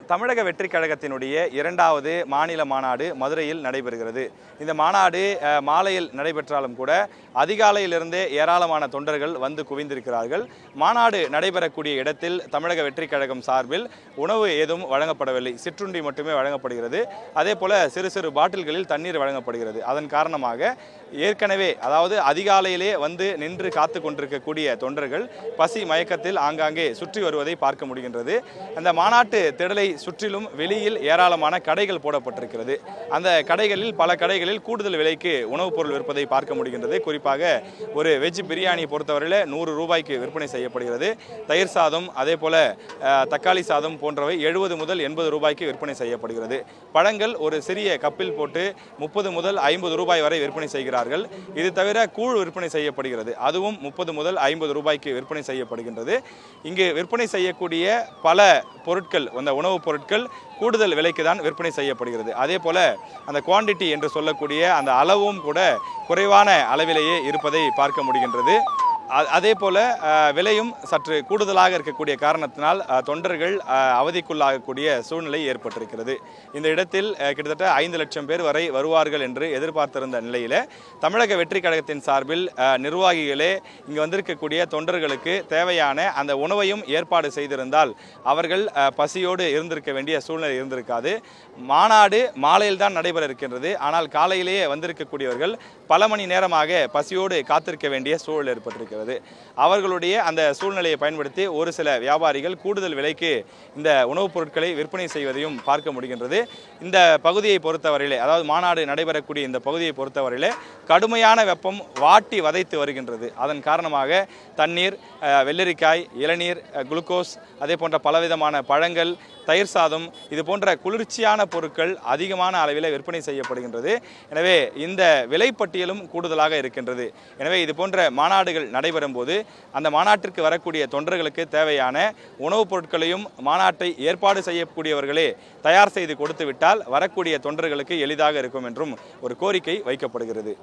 தமிழக வெற்றி கழகத்தினுடைய இரண்டாவது மாநில மாநாடு மதுரையில் நடைபெறுகிறது. இந்த மாநாடு மாலையில் நடைபெற்றாலும் கூட அதிகாலையிலிருந்தே ஏராளமான தொண்டர்கள் வந்து குவிந்திருக்கிறார்கள். மாநாடு நடைபெறக்கூடிய இடத்தில் தமிழக வெற்றி கழகம் சார்பில் உணவு ஏதும் வழங்கப்படவில்லை. சிற்றுண்டி மட்டுமே வழங்கப்படுகிறது. அதே போல சிறு சிறு பாட்டில்களில் தண்ணீர் வழங்கப்படுகிறது. அதன் காரணமாக ஏற்கனவே அதாவது அதிகாலையிலே வந்து நின்று காத்து கொண்டிருக்கக்கூடிய தொண்டர்கள் பசி மயக்கத்தில் ஆங்காங்கே சுற்றி வருவதை பார்க்க முடிகின்றது. அந்த மாநாட்டு திடலை சுற்றிலும் வெளியில் ஏராளமான கடைகள் போடப்பட்டிருக்கிறது. அந்த கடைகளில் பல கடைகளில் கூடுதல் விலைக்கு உணவுப் பொருள் விற்பதை பார்க்க முடிகின்றது. குறிப்பாக ஒரு வெஜ் பிரியாணி பொறுத்தவரையில் 100 ரூபாய்க்கு விற்பனை செய்யப்படுகிறது. தயிர் சாதம் அதே போல தக்காளி சாதம் போன்றவை 70 முதல் 80 ரூபாய்க்கு விற்பனை செய்யப்படுகிறது. பழங்கள் ஒரு சிறிய கப்பில் போட்டு 30 முதல் 50 ரூபாய் வரை விற்பனை செய்கிறார்கள். இது தவிர கூழ் விற்பனை செய்யப்படுகிறது. அதுவும் 30 முதல் 50 ரூபாய்க்கு விற்பனை செய்யப்படுகின்றது. இங்கு விற்பனை செய்யக்கூடிய பல பொருட்கள், அந்த உணவுப் பொருட்கள் கூடுதல் விலைக்கு தான் விற்பனை செய்யப்படுகிறது. அதே போல அந்த குவாண்டிட்டி என்று சொல்லக்கூடிய அந்த அளவும் கூட குறைவான அளவிலேயே இருப்பதை பார்க்க முடிகின்றது. அதே போல விலையும் சற்று கூடுதலாக இருக்கக்கூடிய காரணத்தினால் தொண்டர்கள் அவதிக்குள்ளாகக்கூடிய சூழ்நிலை ஏற்பட்டிருக்கிறது. இந்த இடத்தில் கிட்டத்தட்ட 5 லட்சம் பேர் வரை வருவார்கள் என்று எதிர்பார்த்திருந்த நிலையில் தமிழக வெற்றி கழகத்தின் சார்பில் நிர்வாகிகளே இங்கு வந்திருக்கக்கூடிய தொண்டர்களுக்கு தேவையான அந்த உணவையும் ஏற்பாடு செய்திருந்தால் அவர்கள் பசியோடு இருந்திருக்க வேண்டிய சூழ்நிலை இருந்திருக்காது. மாநாடு மாலையில் தான் நடைபெற இருக்கின்றது. ஆனால் காலையிலேயே வந்திருக்கக்கூடியவர்கள் பல மணி நேரமாக பசியோடு காத்திருக்க வேண்டிய சூழல் ஏற்பட்டிருக்கிறது. அவர்களுடைய அந்த சூழ்நிலையை பயன்படுத்தி ஒரு சில வியாபாரிகள் கூடுதல் விலைக்கு இந்த உணவுப் பொருட்களை விற்பனை செய்வதையும் பார்க்க முடிகின்றது. இந்த பகுதியை பொறுத்தவரையிலே, அதாவது மாநாடு நடைபெறக்கூடிய இந்த பகுதியை பொறுத்தவரையிலே கடுமையான வெப்பம் வாட்டி வதைத்து வருகின்றது. அதன் காரணமாக தண்ணீர், வெள்ளரிக்காய், இளநீர், குளுக்கோஸ், அதே போன்ற பலவிதமான பழங்கள், தயிர் சாதம், இது போன்ற குளிர்ச்சியான பொருட்கள் அதிகமான அளவில் விற்பனை செய்யப்படுகின்றது. எனவே இந்த விலைப்பட்டியலும் கூடுதலாக இருக்கின்றது. எனவே இது போன்ற மாநாடுகள் நடைபெறும் போது அந்த மாநாட்டிற்கு வரக்கூடிய தொண்டர்களுக்கு தேவையான உணவுப் பொருட்களையும் மாநாட்டை ஏற்பாடு செய்யக்கூடியவர்களே தயார் செய்து கொடுத்து விட்டால் வரக்கூடிய தொண்டர்களுக்கு எளிதாக இருக்கும் என்றும் ஒரு கோரிக்கை வைக்கப்படுகிறது.